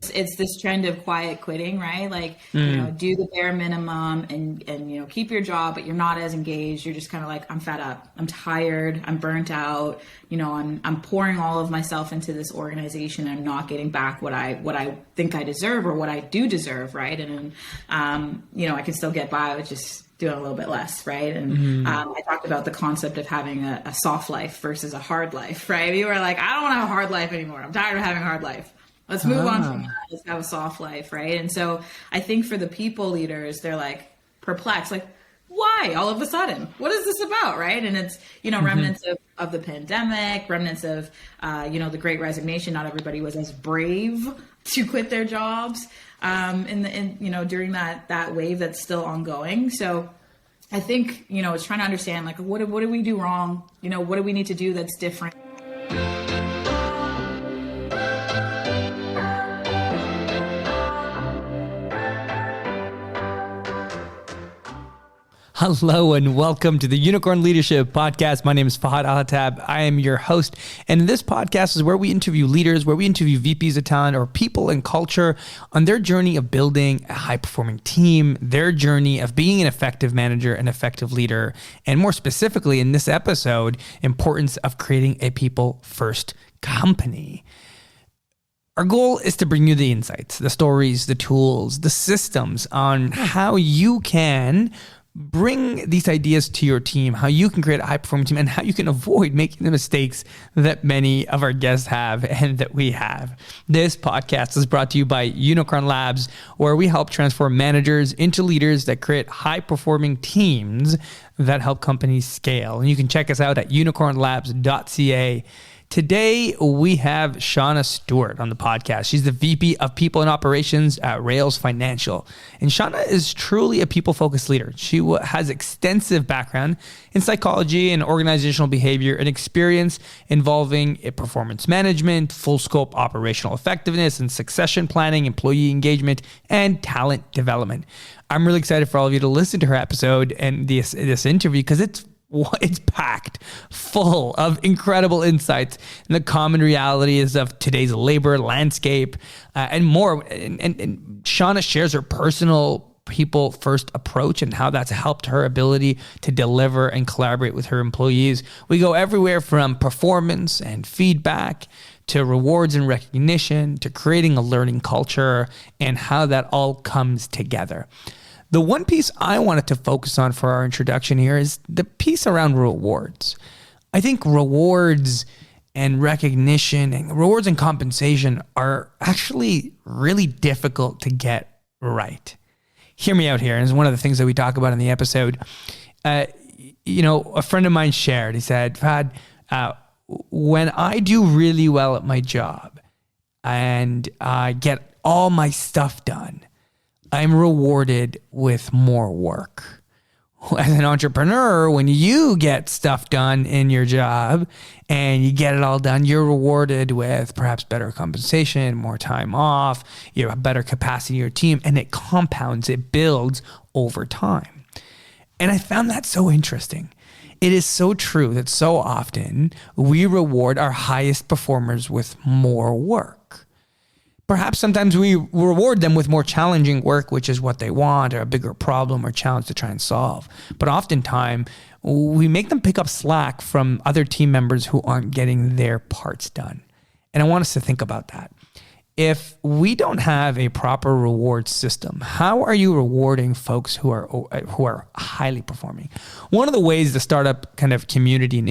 it's this trend of quiet quitting, right? Like, do the bare minimum and keep your job, but you're not as engaged. You're just kind of like, I'm fed up. I'm tired. I'm burnt out. I'm pouring all of myself into this organization. I'm not getting back what I think I deserve or what I do deserve, right? And I can still get by with just doing a little bit less, right? And I talked about the concept of having a soft life versus a hard life, right? You were like, I don't want to have a hard life anymore. I'm tired of having a hard life. Let's move on from that. Let's have a soft life, right? And so I think for the people leaders, they're like perplexed, like, why all of a sudden? What is this about, right? And it's, remnants of the pandemic, remnants of, the Great Resignation. Not everybody was as brave to quit their jobs during that wave that's still ongoing. So I think, it's trying to understand, like, what did we do wrong? What do we need to do that's different? Hello and welcome to the Unicorn Leadership Podcast. My name is Fahad Al-Hattab. I am your host. And this podcast is where we interview leaders, where we interview VPs of talent or people in culture on their journey of building a high-performing team, their journey of being an effective manager, an effective leader, and more specifically in this episode, importance of creating a people-first company. Our goal is to bring you the insights, the stories, the tools, the systems on how you can bring these ideas to your team, how you can create a high-performing team, and how you can avoid making the mistakes that many of our guests have and that we have. This podcast is brought to you by Unicorn Labs, where we help transform managers into leaders that create high-performing teams that help companies scale. And you can check us out at unicornlabs.ca. Today, we have Shawna Stewart on the podcast. She's the VP of People and Operations at Railz Financial. And Shawna is truly a people-focused leader. She has extensive background in psychology and organizational behavior and experience involving performance management, full-scope operational effectiveness and succession planning, employee engagement, and talent development. I'm really excited for all of you to listen to her episode and this interview because it's packed full of incredible insights and the common realities of today's labor landscape and more. And Shawna shares her personal people first approach and how that's helped her ability to deliver and collaborate with her employees. We go everywhere from performance and feedback to rewards and recognition to creating a learning culture and how that all comes together. The one piece I wanted to focus on for our introduction here is the piece around rewards. I think rewards and recognition and rewards and compensation are actually really difficult to get right. Hear me out here. And it's one of the things that we talk about in the episode. A friend of mine shared, he said, Fahad, when I do really well at my job and I get all my stuff done, I'm rewarded with more work. As an entrepreneur, when you get stuff done in your job and you get it all done, you're rewarded with perhaps better compensation, more time off, you have better capacity in your team, and it compounds, it builds over time. And I found that so interesting. It is so true that so often we reward our highest performers with more work. Perhaps sometimes we reward them with more challenging work, which is what they want, or a bigger problem or challenge to try and solve. But oftentimes, we make them pick up slack from other team members who aren't getting their parts done. And I want us to think about that. If we don't have a proper reward system, how are you rewarding folks who are highly performing? One of the ways the startup kind of community and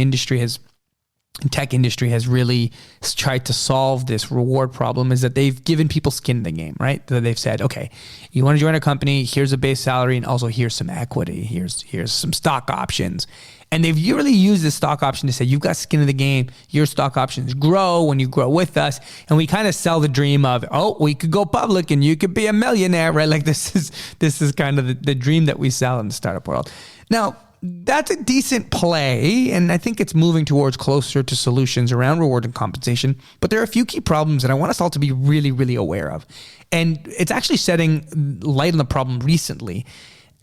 tech industry has really tried to solve this reward problem is that they've given people skin in the game, right? That they've said, okay, you want to join a company, here's a base salary, and also here's some equity, here's some stock options. And they've really used this stock option to say, you've got skin in the game, your stock options grow when you grow with us. And we kind of sell the dream of, we could go public and you could be a millionaire, right? Like this is kind of the dream that we sell in the startup world. Now, that's a decent play, and I think it's moving towards closer to solutions around reward and compensation. But there are a few key problems that I want us all to be really, really aware of. And it's actually setting light on the problem recently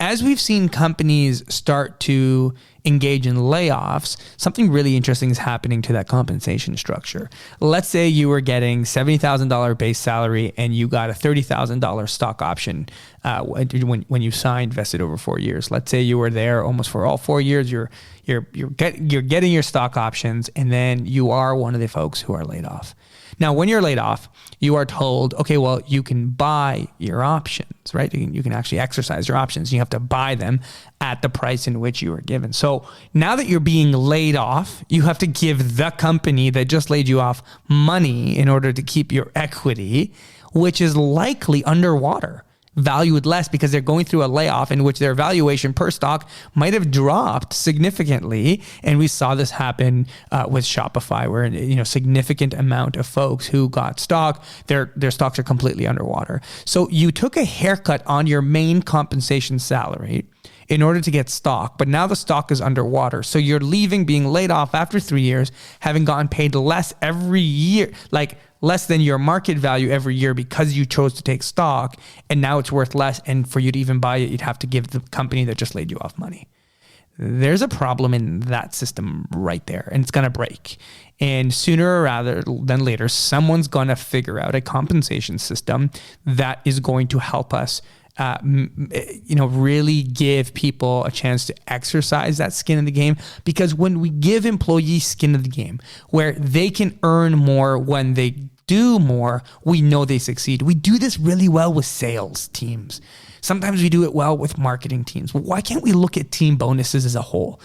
as we've seen companies start to engage in layoffs, something really interesting is happening to that compensation structure. Let's say you were getting $70,000 base salary and you got a $30,000 stock option when you signed, vested over 4 years. Let's say you were there almost for all 4 years. You're getting your stock options, and then you are one of the folks who are laid off. Now, when you're laid off, you are told, okay, well, you can buy your options, right? You can actually exercise your options. You have to buy them at the price in which you were given. So now that you're being laid off, you have to give the company that just laid you off money in order to keep your equity, which is likely underwater, valued less because they're going through a layoff in which their valuation per stock might have dropped significantly. And we saw this happen with Shopify, where significant amount of folks who got stock, their stocks are completely underwater. So you took a haircut on your main compensation salary in order to get stock, but now the stock is underwater. So you're leaving, being laid off after 3 years, having gotten paid less every year, like less than your market value every year because you chose to take stock, and now it's worth less. And for you to even buy it, you'd have to give the company that just laid you off money. There's a problem in that system right there, and it's going to break. And sooner rather than later, someone's going to figure out a compensation system that is going to help us really give people a chance to exercise that skin in the game. Because when we give employees skin in the game, where they can earn more when they do more, we know they succeed. We do this really well with sales teams. Sometimes we do it well with marketing teams. Why can't we look at team bonuses as a whole?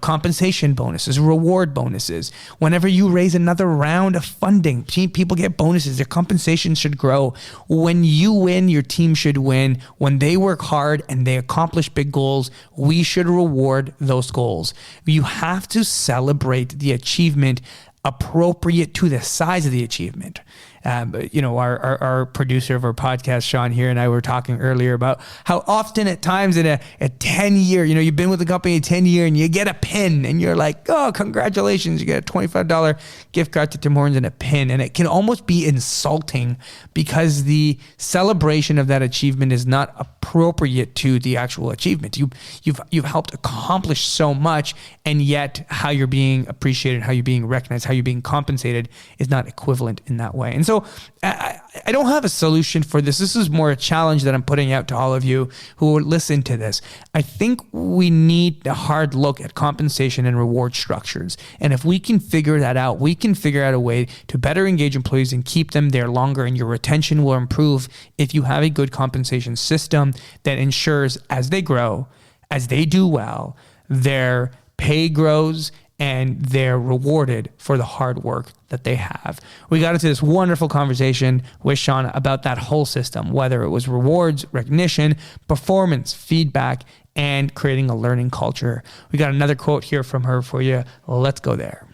Compensation bonuses, reward bonuses. Whenever you raise another round of funding, people get bonuses. Their compensation should grow. When you win, your team should win. When they work hard and they accomplish big goals, we should reward those goals. You have to celebrate the achievement appropriate to the size of the achievement. Our producer of our podcast, Sean here, and I were talking earlier about how often at times in a 10-year, you've been with the company a 10-year and you get a pin and you're like, oh, congratulations, you get a $25 gift card to Tim Hortons and a pin. And it can almost be insulting because the celebration of that achievement is not appropriate to the actual achievement. You've helped accomplish so much, and yet how you're being appreciated, how you're being recognized, how you're being compensated is not equivalent in that way. And so I don't have a solution for this. This is more a challenge that I'm putting out to all of you who would listen to this. I think we need a hard look at compensation and reward structures. And if we can figure that out, we can figure out a way to better engage employees and keep them there longer. And your retention will improve if you have a good compensation system that ensures as they grow, as they do well, their pay grows and they're rewarded for the hard work that they have. We got into this wonderful conversation with Shawna about that whole system, whether it was rewards, recognition, performance, feedback, and creating a learning culture. We got another quote here from her for you. Let's go there.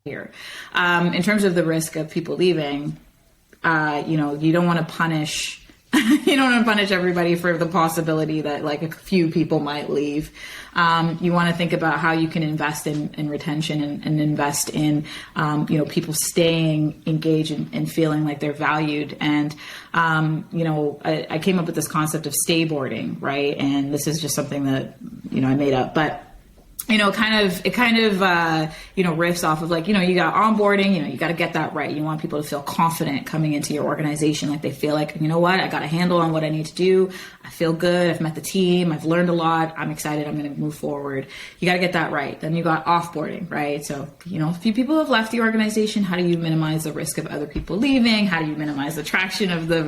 Here, in terms of the risk of people leaving, you don't want to punish. You don't want to punish everybody for the possibility that like a few people might leave. You want to think about how you can invest in retention and invest in, people staying engaged and feeling like they're valued. And, I came up with this concept of stay boarding, right? And this is just something that, I made up, but it kind of riffs off of like, you got onboarding, you got to get that right. You want people to feel confident coming into your organization. Like they feel like, I got a handle on what I need to do. I feel good. I've met the team. I've learned a lot. I'm excited. I'm going to move forward. You got to get that right. Then you got offboarding, right? So, a few people have left the organization. How do you minimize the risk of other people leaving? How do you minimize the traction of the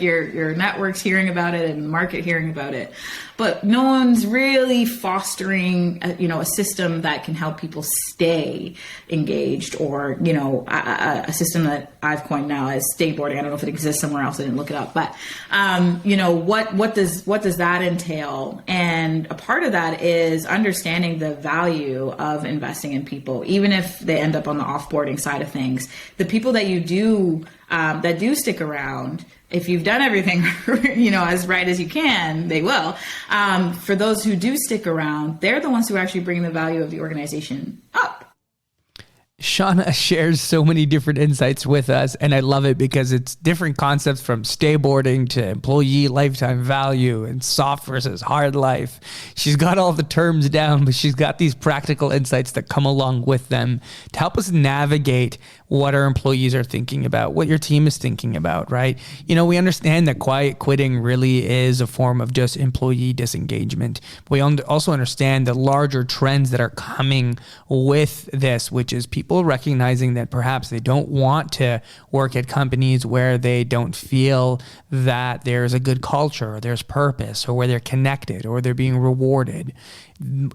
your networks hearing about it and market hearing about it? But no one's really fostering, a system that can help people stay engaged, or, a system that I've coined now as stay boarding. I don't know if it exists somewhere else. I didn't look it up, but, what does that entail? And a part of that is understanding the value of investing in people, even if they end up on the offboarding side of things. The people that you do, that do stick around, if you've done everything, as right as you can, they will. For those who do stick around, they're the ones who actually bring the value of the organization up. Shawna shares so many different insights with us, and I love it because it's different concepts from stayboarding to employee lifetime value and soft versus hard life. She's got all the terms down, but she's got these practical insights that come along with them to help us navigate what our employees are thinking about, what your team is thinking about, right? You know, we understand that quiet quitting really is a form of just employee disengagement. We also understand the larger trends that are coming with this, which is people recognizing that perhaps they don't want to work at companies where they don't feel that there's a good culture or there's purpose or where they're connected or they're being rewarded.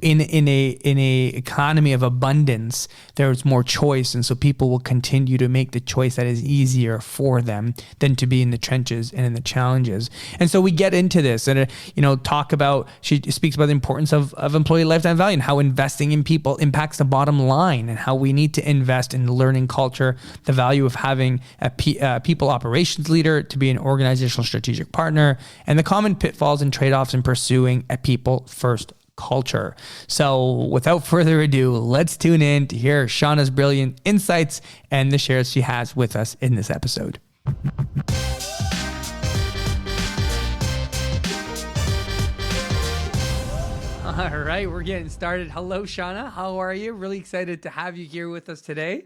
In a economy of abundance, there's more choice, and so people will continue to make the choice that is easier for them than to be in the trenches and in the challenges. And so we get into this and she speaks about the importance of employee lifetime value and how investing in people impacts the bottom line and how we need to invest in learning culture, the value of having a people operations leader to be an organizational strategic partner, and the common pitfalls and trade-offs in pursuing a people first culture. So without further ado, let's tune in to hear Shawna's brilliant insights and the shares she has with us in this episode. All right, we're getting started. Hello, Shawna. How are you? Really excited to have you here with us today.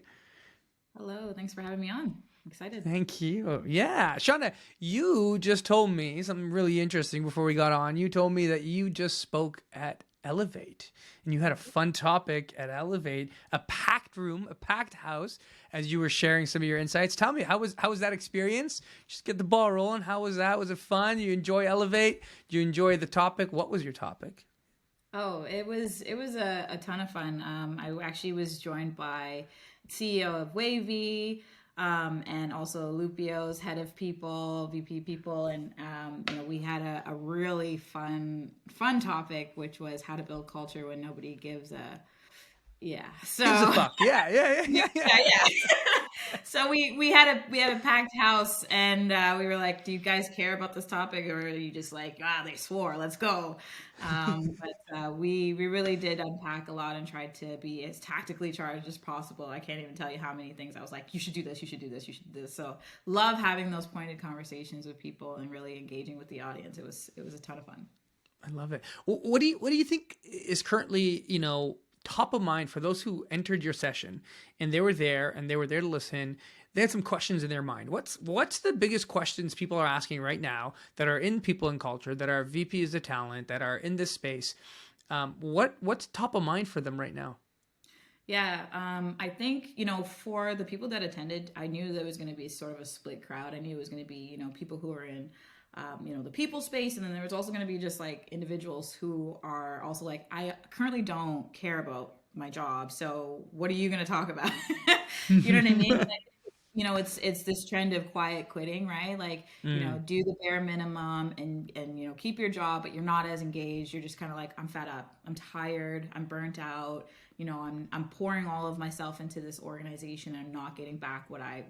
Hello, thanks for having me on. I'm excited. Thank you. Yeah. Shawna, you just told me something really interesting before we got on. You told me that you just spoke at Elevate and you had a fun topic at Elevate, a packed room, a packed house, as you were sharing some of your insights. Tell me, how was that experience? Just get the ball rolling. How was that? Was it fun? You enjoy Elevate? Did you enjoy the topic? What was your topic? Oh, it was a ton of fun. I actually was joined by CEO of Wavy, and also Lupio's head of people, VP people, and we had a really fun topic, which was how to build culture when nobody gives a So gives a fuck. Yeah. So we had a packed house, and we were like, "Do you guys care about this topic, or are you just like, they swore, let's go?" But we really did unpack a lot and tried to be as tactically charged as possible. I can't even tell you how many things I was like, "You should do this, you should do this, you should do this." So love having those pointed conversations with people and really engaging with the audience. It was a ton of fun. I love it. What do you think is currently top of mind for those who entered your session and they were there to listen? They had some questions in their mind. What's the biggest questions people are asking right now that are in people and culture, that are VPs of talent, that are in this space? What's top of mind for them right now? Yeah, I think, for the people that attended, I knew there was going to be sort of a split crowd. I knew it was going to be, people who are in the people space. And then there was also going to be just like individuals who are also like, I currently don't care about my job. So what are you going to talk about? You know what I mean? Like, it's this trend of quiet quitting, right? Like, do the bare minimum and keep your job, but you're not as engaged. You're just kind of like, I'm fed up. I'm tired. I'm burnt out. I'm pouring all of myself into this organization and I'm not getting back what I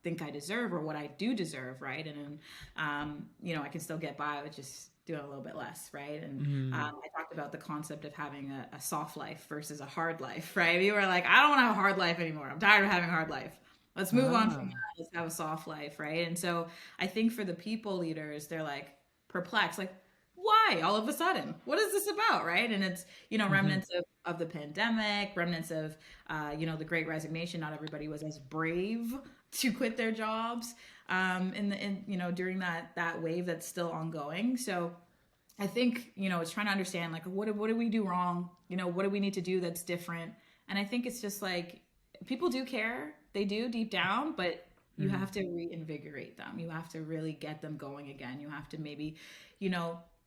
think I deserve or what I do deserve, right? And I can still get by with just doing a little bit less, right? And I talked about the concept of having a soft life versus a hard life, right? You were like, I don't want to have a hard life anymore. I'm tired of having a hard life. Let's move on from that. Let's have a soft life, right? And so I think for the people leaders, they're like perplexed, like, why all of a sudden? What is this about, right? And it's, remnants of the pandemic, remnants of, the Great Resignation. Not everybody was as brave to quit their jobs during that wave that's still ongoing. So I think, it's trying to understand, like, what do we do wrong? What do we need to do that's different? And I think it's just like, people do care. They do deep down, but you have to reinvigorate them. You have to really get them going again. You have to maybe,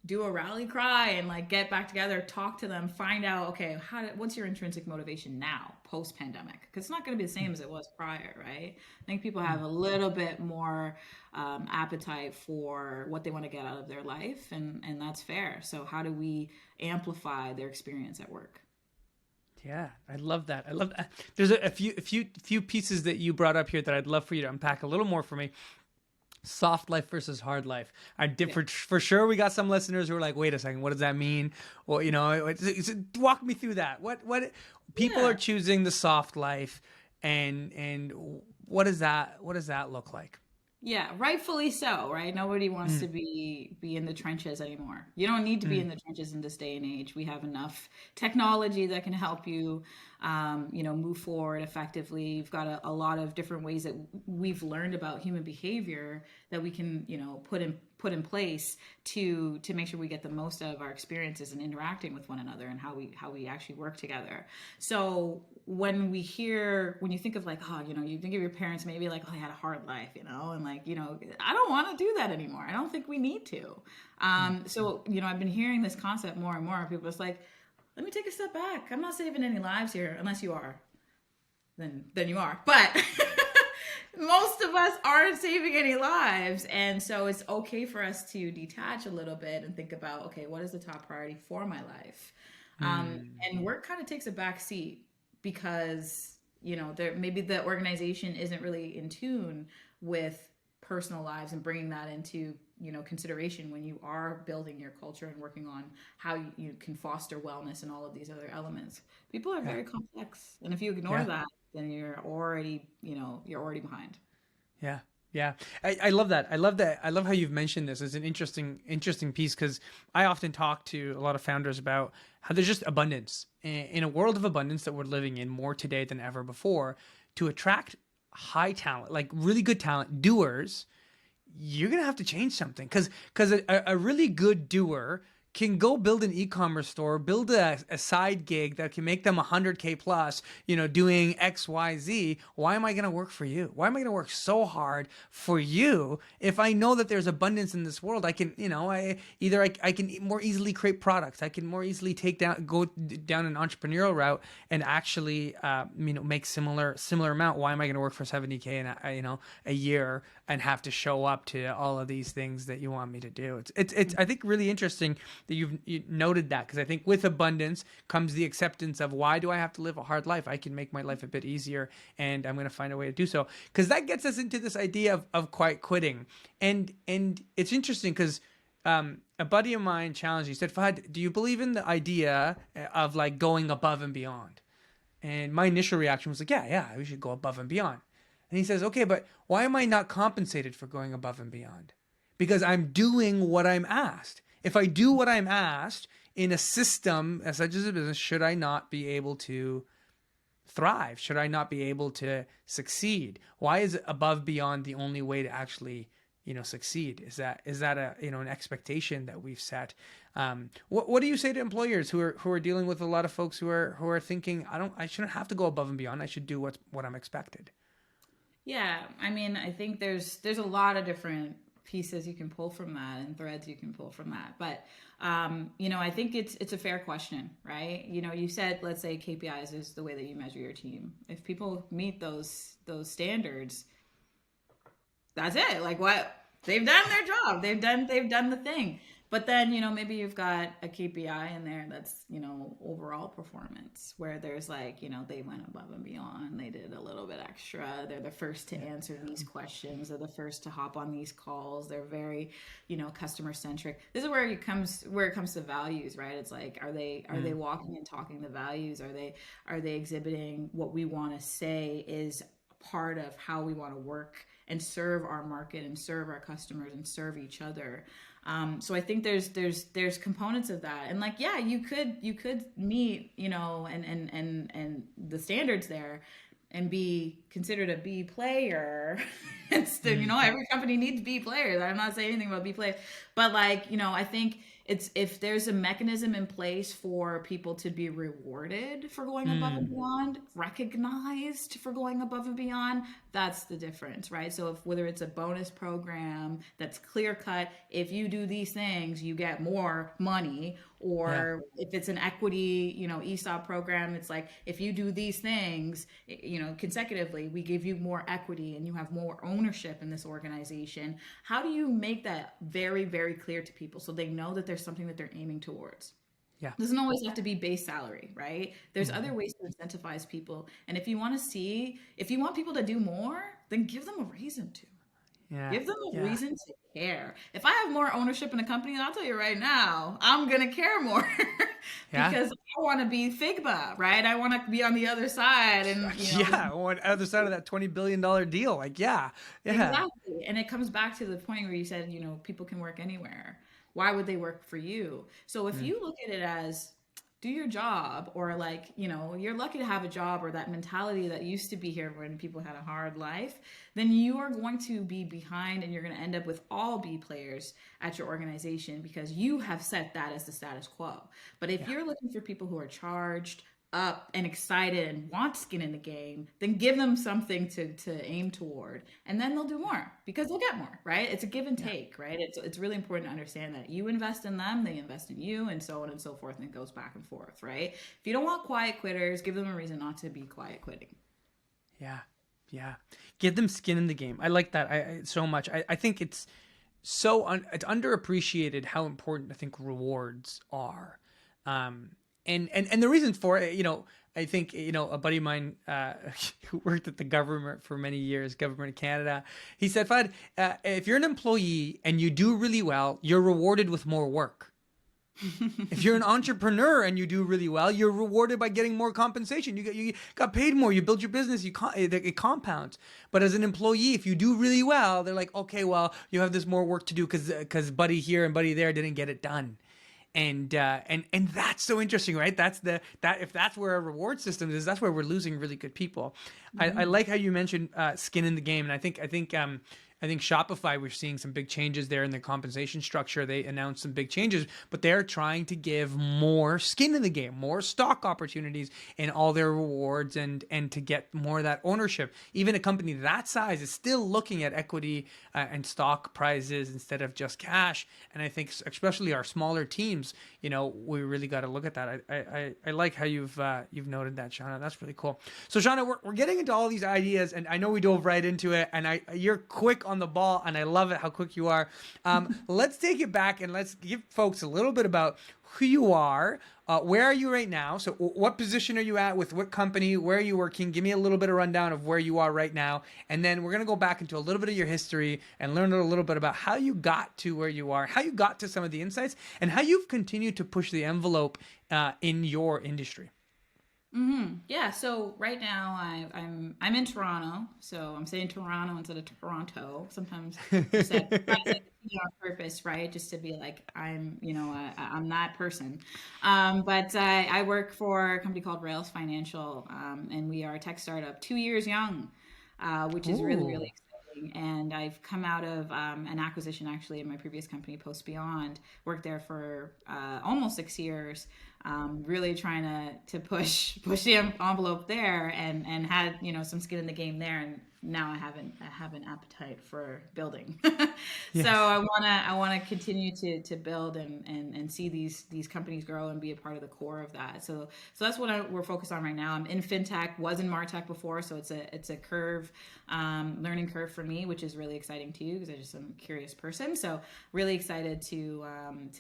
do a rally cry and like get back together, talk to them, find out, okay, what's your intrinsic motivation now, post-pandemic? Because it's not going to be the same as it was prior, right? I think people have a little bit more appetite for what they want to get out of their life, and that's fair. So how do we amplify their experience at work? Yeah, I love that. There's a few pieces that you brought up here that I'd love for you to unpack a little more for me. Soft life versus hard life. For sure. We got some listeners who are like, wait a second, what does that mean? Well, walk me through that. What people are choosing the soft life, and what does that look like? Yeah, rightfully so, right? Nobody wants to be in the trenches anymore. You don't need to be in the trenches in this day and age. We have enough technology that can help you, move forward effectively. You've got a lot of different ways that we've learned about human behavior that we can, put in place to make sure we get the most out of our experiences and interacting with one another and how we actually work together. So when you think of like, you think of your parents maybe like, oh, they had a hard life, and like, I don't want to do that anymore. I don't think we need to. So, I've been hearing this concept more and more. People, it's like, let me take a step back. I'm not saving any lives here, unless you are. Then you are. But most of us aren't saving any lives. And so it's okay for us to detach a little bit and think about, okay, what is the top priority for my life? And work kind of takes a back seat because, maybe the organization isn't really in tune with personal lives and bringing that into, consideration when you are building your culture and working on how you can foster wellness and all of these other elements. People are very complex. And if you ignore that, then you're already behind. Yeah. Yeah. I love that. I love that. I love how you've mentioned this as an interesting piece, because I often talk to a lot of founders about how there's just abundance in a world of abundance that we're living in more today than ever before. To attract high talent, like really good talent, doers, you're going to have to change something, because a really good doer can go build an e-commerce store, build a side gig that can make them 100K plus, doing X, Y, Z. Why am I going to work for you? Why am I going to work so hard for you if I know that there's abundance in this world? I can, I can more easily create products. I can more easily go down an entrepreneurial route and actually, make similar amount. Why am I going to work for 70K in a year and have to show up to all of these things that you want me to do? It's I think really interesting that you noted that, because I think with abundance comes the acceptance of, why do I have to live a hard life? I can make my life a bit easier, and I'm going to find a way to do so. Because that gets us into this idea of quiet quitting, and it's interesting because a buddy of mine challenged me. He said, "Fahad, do you believe in the idea of like going above and beyond?" And my initial reaction was like, yeah, we should go above and beyond. And he says, "Okay, but why am I not compensated for going above and beyond? Because I'm doing what I'm asked. If I do what I'm asked in a system as such as a business, should I not be able to thrive? Should I not be able to succeed? Why is above beyond the only way to actually, succeed? Is that an expectation that we've set? What do you say to employers who are dealing with a lot of folks who are thinking, I shouldn't have to go above and beyond. I should do what I'm expected? Yeah, I mean, I think there's a lot of different pieces you can pull from that and threads you can pull from that. But, I think it's a fair question, right? You said, let's say KPIs is the way that you measure your team. If people meet those standards, that's it. Like, what? They've done their job. They've done the thing. But then, maybe you've got a KPI in there that's, overall performance, where there's like, they went above and beyond. They did a little bit extra. They're the first to answer these questions. They're the first to hop on these calls. They're very, customer centric. This is where it comes to values, right? It's like, are they walking and talking the values? Are they exhibiting what we want to say is part of how we want to work and serve our market and serve our customers and serve each other. So I think there's components of that, and like, yeah, you could meet, and the standards there and be considered a B player. It's every company needs B players. I'm not saying anything about B players, but like, I think it's, if there's a mechanism in place for people to be rewarded for going above and beyond, recognized for going above and beyond, that's the difference, right? So whether it's a bonus program that's clear cut, if you do these things, you get more money, or if it's an equity, ESOP program, it's like, if you do these things, consecutively, we give you more equity and you have more ownership in this organization. How do you make that very, very clear to people so they know that there's something that they're aiming towards? Yeah. It doesn't always have to be base salary, right? There's other ways to incentivize people. And if you want people to do more, then give them a reason to. Give them a Yeah. reason to care. If I have more ownership in a company, I'll tell you right now, I'm going to care more Yeah. because I want to be Figma, right? I want to be on the other side and, Yeah. On the other side of that $20 billion deal. Like, yeah. Yeah. exactly. And it comes back to the point where you said, people can work anywhere. Why would they work for you? So if you look at it as do your job, or like, you're lucky to have a job, or that mentality that used to be here when people had a hard life, then you are going to be behind and you're going to end up with all B players at your organization because you have set that as the status quo. But if Yeah. you're looking for people who are charged up and excited and want skin in the game, then give them something to aim toward, and then they'll do more because they'll get more, right? It's a give and Yeah. take, right? It's really important to understand that you invest in them, they invest in you, and so on and so forth, and it goes back and forth, right? If you don't want quiet quitters, give them a reason not to be quiet quitting. Yeah. Yeah. Give them skin in the game. I like that so much. I think it's it's underappreciated how important I think rewards are. And the reason for it, I think, a buddy of mine who worked at the government for many years, government of Canada, he said, Fad, if you're an employee and you do really well, you're rewarded with more work. If you're an entrepreneur and you do really well, you're rewarded by getting more compensation. You got paid more. You build your business. It compounds. But as an employee, if you do really well, they're like, okay, well, you have this more work to do because buddy here and buddy there didn't get it done. And that's so interesting, right? If that's where our reward system is, that's where we're losing really good people. I like how you mentioned skin in the game, and I think Shopify, we're seeing some big changes there in their compensation structure. They announced some big changes, but they're trying to give more skin in the game, more stock opportunities in all their rewards, and to get more of that ownership. Even a company that size is still looking at equity and stock prizes instead of just cash. And I think especially our smaller teams, we really got to look at that. I like how you've noted that, Shawna. That's really cool. So Shawna, we're getting into all these ideas, and I know we dove right into it, and you're quick on the ball, and I love it how quick you are. Let's take it back and let's give folks a little bit about who you are. Where are you right now? So what position are you at with what company? Where are you working? Give me a little bit of rundown of where you are right now. And then we're going to go back into a little bit of your history and learn a little bit about how you got to where you are, how you got to some of the insights, and how you've continued to push the envelope in your industry. Yeah, so right now I'm in Toronto, so I'm saying Toronto instead of Toronto. Sometimes I say on purpose, right? Just to be like I'm that person. But I work for a company called Railz Financial, and we are a tech startup, 2 years young, which is really Ooh. really exciting. And I've come out of an acquisition actually in my previous company, Post Beyond. Worked there for almost 6 years. Really trying to push the envelope there, and had some skin in the game there, and now I have an appetite for building. Yes. So I wanna continue to build and see these companies grow and be a part of the core of that. So that's what we're focused on right now. I'm in fintech, was in martech before, so it's a learning curve for me, which is really exciting too because I just am a curious person. So really excited to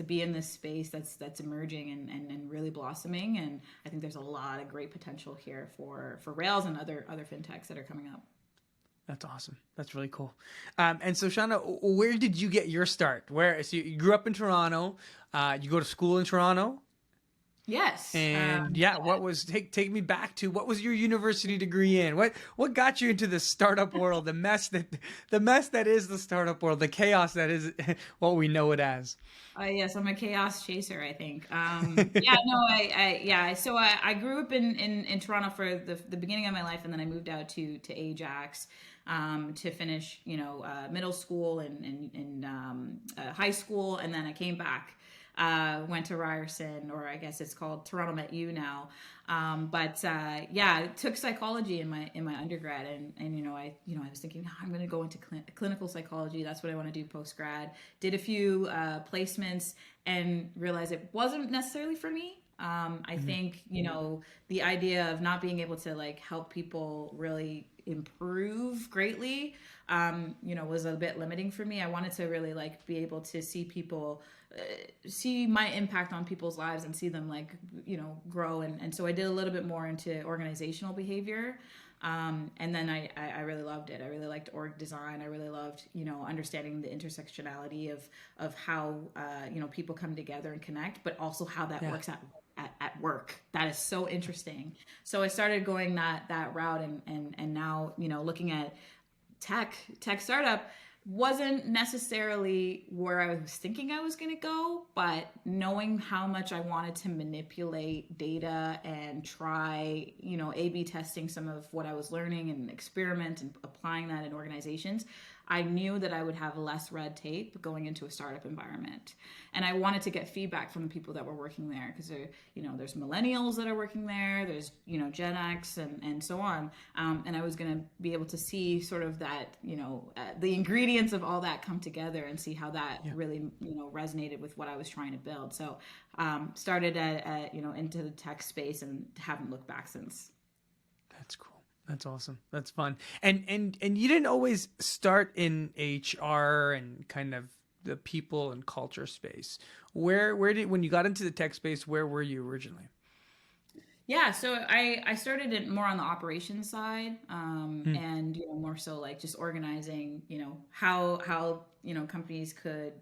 be in this space that's emerging and really blossoming, and I think there's a lot of great potential here for Rails and other fintechs that are coming up. That's awesome. That's really cool. And so, Shawna, where did you get your start? So you grew up in Toronto. You go to school in Toronto. Yes. And what was take me back to what was your university degree in? What got you into the startup world? The mess that is the startup world, the chaos that is what we know it as. Yes, I'm a chaos chaser, I think. So I grew up in Toronto for the beginning of my life, and then I moved out to Ajax to finish, middle school and high school, and then I came back. Went to Ryerson, or I guess it's called Toronto Met U now. I took psychology in my undergrad, and I was thinking, I'm going to go into clinical psychology. That's what I want to do post grad. Did a few placements and realized it wasn't necessarily for me. I think the idea of not being able to help people really improve greatly was a bit limiting for me. I wanted to really be able to see people see my impact on people's lives and see them grow, and so I did a little bit more into organizational behavior. And then I really loved it. I really liked org design. I really loved, understanding the intersectionality of how, people come together and connect, but also how that works at work. That is so interesting. So I started going that route, and now, looking at tech startup wasn't necessarily where I was thinking I was going to go, but knowing how much I wanted to manipulate data and try, A/B testing some of what I was learning and experiment and applying that in organizations, I knew that I would have less red tape going into a startup environment. And I wanted to get feedback from the people that were working there, because there's millennials that are working there, there's, Gen X and so on. And I was going to be able to see sort of that, the ingredients of all that come together and see how that really, resonated with what I was trying to build. So started at into the tech space and haven't looked back since. That's cool. That's awesome. That's fun. And you didn't always start in HR and kind of the people and culture space. When you got into the tech space, where were you originally? Yeah, so I started it more on the operations side, and more so like just organizing, how companies could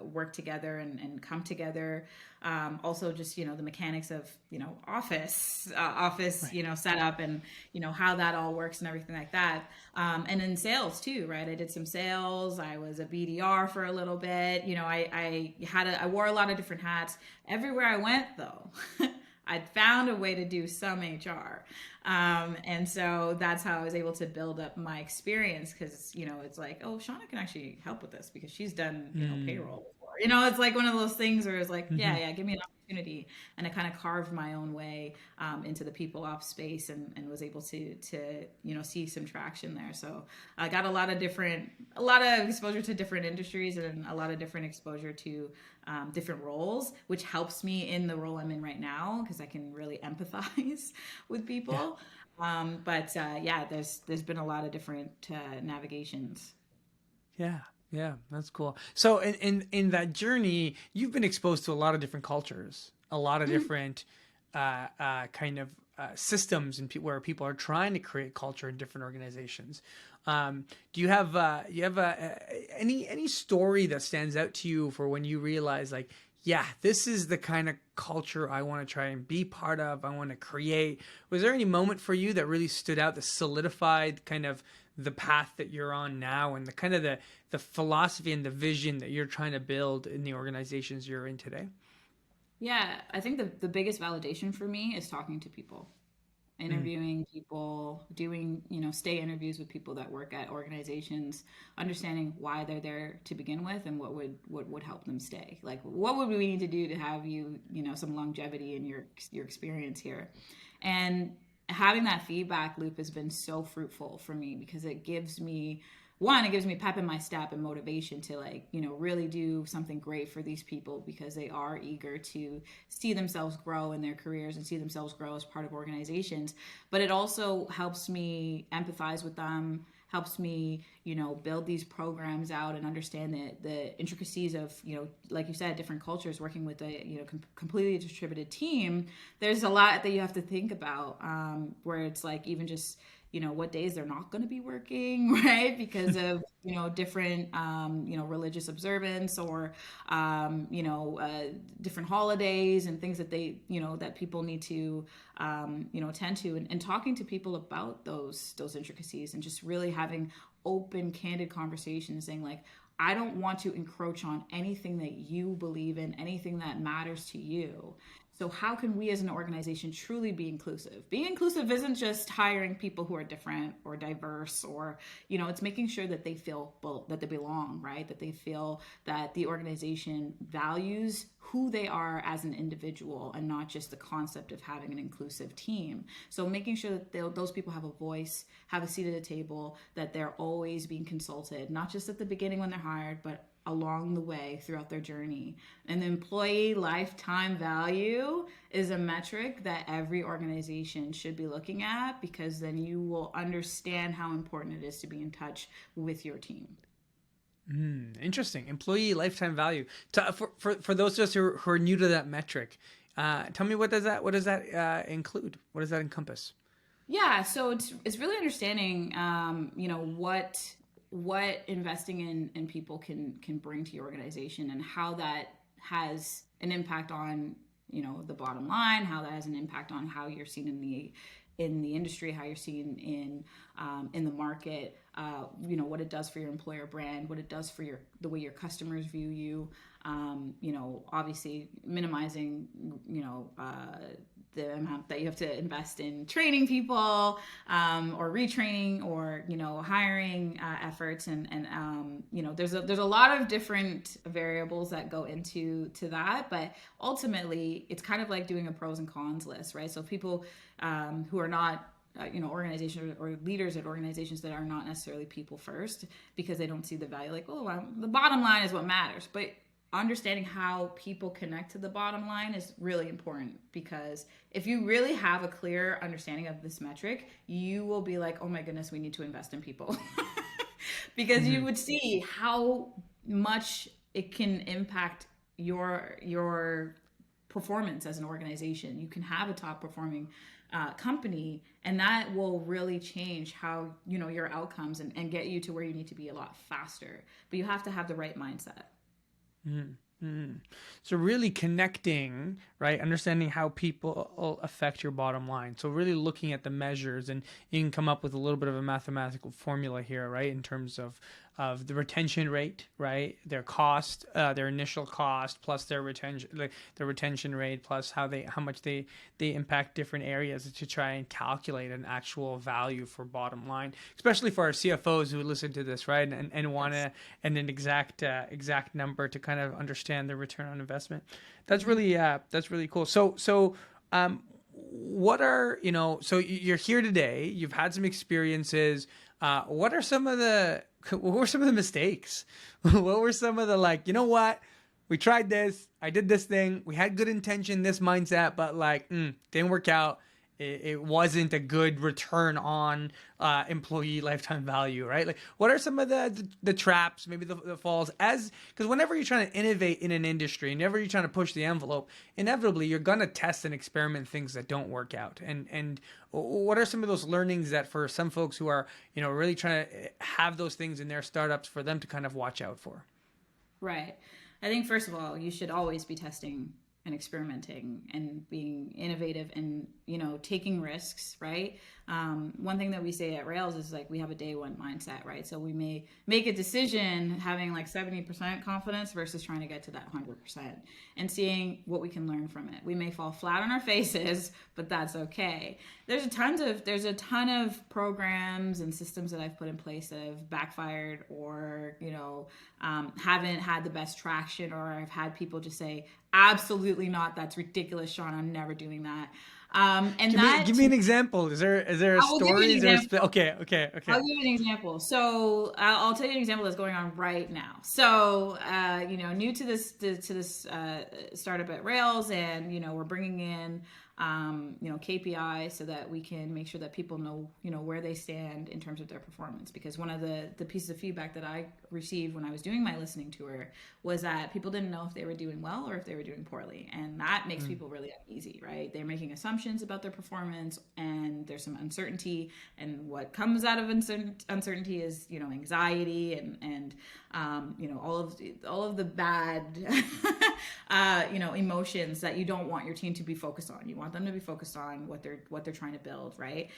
work together and come together. Also just the mechanics of office right. Setup and how that all works and everything like that. And then sales too, right? I did some sales. I was a BDR for a little bit. I wore a lot of different hats everywhere I went though. I'd found a way to do some HR. And so that's how I was able to build up my experience, because, it's like, oh, Shawna can actually help with this because she's done, payroll before. It's like one of those things where it's like, yeah, give me an opportunity. And I kind of carved my own way into the people ops space and was able to see some traction there. So I got a lot of exposure to different industries and a lot of different exposure to different roles, which helps me in the role I'm in right now, because I can really empathize with people. Yeah. There's been a lot of different navigations. Yeah, that's cool. So in that journey, you've been exposed to a lot of different cultures, a lot of different kind of systems, and where people are trying to create culture in different organizations. Do you have any story that stands out to you for when you realize, like, yeah, this is the kind of culture I want to try and be part of, I want to create? Was there any moment for you that really stood out, that solidified kind of the path that you're on now, and the kind of the philosophy and the vision that you're trying to build in the organizations you're in today? Yeah, I think the biggest validation for me is talking to people, interviewing people, doing, stay interviews with people that work at organizations, understanding why they're there to begin with and what would help them stay. Like, what would we need to do to have you, some longevity in your experience here? And having that feedback loop has been so fruitful for me, because it gives me pep in my step and motivation to, like, really do something great for these people, because they are eager to see themselves grow in their careers and see themselves grow as part of organizations. But it also helps me empathize with them, helps me, build these programs out and understand the intricacies of, like you said, different cultures, working with a, completely distributed team. There's a lot that you have to think about, where it's like, even just, what days they're not going to be working, right? Because of, different, religious observance, or, different holidays and things that they, that people need to, attend to, and talking to people about those intricacies, and just really having open, candid conversations, saying, like, I don't want to encroach on anything that you believe in, anything that matters to you. So how can we as an organization truly be inclusive? Being inclusive isn't just hiring people who are different or diverse, or, it's making sure that they feel that they belong, right? That they feel that the organization values who they are as an individual, and not just the concept of having an inclusive team. So making sure that those people have a voice, have a seat at the table, that they're always being consulted, not just at the beginning when they're hired, but along the way throughout their journey. And the employee lifetime value is a metric that every organization should be looking at, because then you will understand how important it is to be in touch with your team. Interesting. Employee lifetime value. For those of us who are new to that metric, tell me, what does that include? What does that encompass? Yeah, so it's really understanding, what investing in people can bring to your organization, and how that has an impact on the bottom line, how that has an impact on how you're seen in the industry, how you're seen in the market, what it does for your employer brand, what it does for the way your customers view you. Obviously minimizing, the amount that you have to invest in training people, or retraining, or hiring efforts, and there's a lot of different variables that go into that, but ultimately it's kind of like doing a pros and cons list, right? So people who are not organizations or leaders at organizations that are not necessarily people first, because they don't see the value, like, oh, well, the bottom line is what matters. But understanding how people connect to the bottom line is really important, because if you really have a clear understanding of this metric, you will be like, oh my goodness, we need to invest in people. Because you would see how much it can impact your performance as an organization. You can have a top performing company, and that will really change how your outcomes, and get you to where you need to be a lot faster. But you have to have the right mindset. So really connecting, right? Understanding how people affect your bottom line. So really looking at the measures, and you can come up with a little bit of a mathematical formula here, right? In terms of the retention rate, right? Their cost, their initial cost, plus their retention rate, plus how much they impact different areas, to try and calculate an actual value for bottom line, especially for our CFOs who listen to this, right? And want an exact number to kind of understand the return on investment. That's really cool. So what are, so you're here today, you've had some experiences. What were some of the mistakes? What were some of the, like, what? We tried this, I did this thing, we had good intention, this mindset, but didn't work out. It wasn't a good return on employee lifetime value, right? Like, what are some of the traps, maybe the falls? Because whenever you're trying to innovate in an industry, whenever you're trying to push the envelope, inevitably you're gonna test and experiment things that don't work out. And what are some of those learnings that, for some folks who are really trying to have those things in their startups, for them to kind of watch out for? Right. I think, first of all, you should always be testing and experimenting and being innovative, and taking risks, right? One thing that we say at Railz is, like, we have a day one mindset, right? So we may make a decision having like 70% confidence versus trying to get to that 100%, and seeing what we can learn from it. We may fall flat on our faces, but that's okay. There's a ton of programs and systems that I've put in place that have backfired, or haven't had the best traction, or I've had people just say, absolutely not, that's ridiculous, Shawna, I'm never doing that. Give me an example. Is there a story? Okay. I'll give you an example. So I'll tell you an example that's going on right now. So new to this startup at Railz, and we're bringing in KPI, so that we can make sure that people know where they stand in terms of their performance. Because one of the pieces of feedback that I received when I was doing my listening tour was that people didn't know if they were doing well or if they were doing poorly, and that makes people really uneasy, right? They're making assumptions about their performance, and there's some uncertainty, and what comes out of uncertainty is anxiety, and all of the bad emotions that you don't want your team to be focused on. You want them to be focused on what they're trying to build, right?